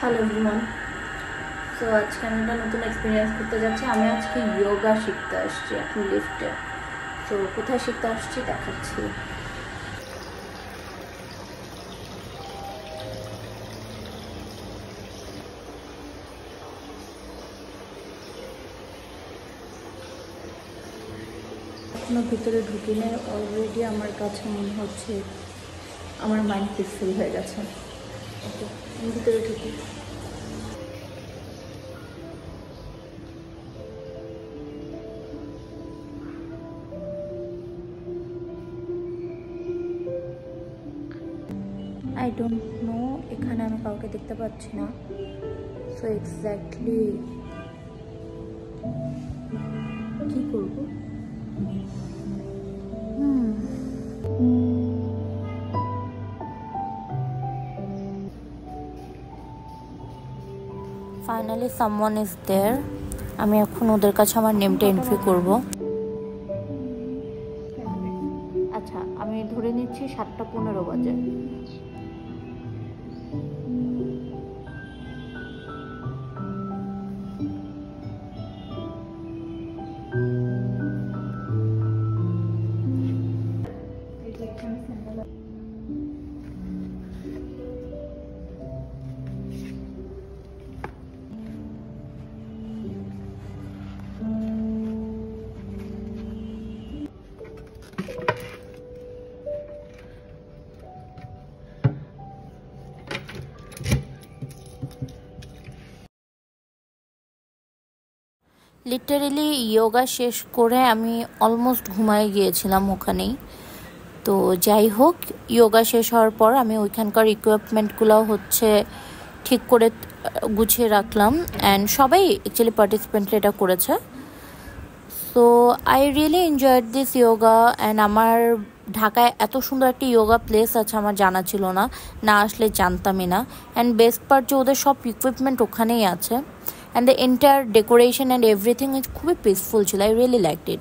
Hello everyone. So আজকে আমি একটা নতুন এক্সপিরিয়েন্স করতে যাচ্ছি। আমি আজকে যোগা শিখতে আসছি এখন লিফটে। তো কোথায় শিখতে আসছি দেখাচ্ছি। এখনো ভিতরে ঢুকিনি, অলরেডি আমার কাছে মনে হচ্ছে আমার মাইন্ড পিসফুল হয়ে গেছে। ওকে, আমি ভিতরে ঢুকি। আই ডোন্ট নো, এখানে আমি কাউকে দেখতে পাচ্ছি না। সো এক্স্যাক্টলি কি করব? Finally someone is there. আমি এখন ওদের কাছে আমার নেমটা এন্ট্রি করব। আচ্ছা, আমি ধরে নিচ্ছি 7:15 বাজে। লিটারেলি যোগা শেষ করে আমি অলমোস্ট ঘুমায় গিয়েছিলাম ওখানেই। তো যাই হোক, যোগা শেষ হওয়ার পর আমি ওইখানকার ইকুইপমেন্টগুলো ঠিক করে গুছিয়ে রাখলাম। অ্যান্ড সবাই অ্যাকচুয়ালি পার্টিসিপেন্টরা এটা করেছে। So I really enjoyed this yoga. And আমার ঢাকায় এত সুন্দর একটা যোগা প্লেস আছে আমার জানা ছিল না, না আসলে জানতামই না। অ্যান্ড বেস্ট পার্ট যে ওদের সব ইকুইপমেন্ট ওখানেই আছে। And the entire decoration and everything is খুবই পিসফুল ছিল। I really liked it.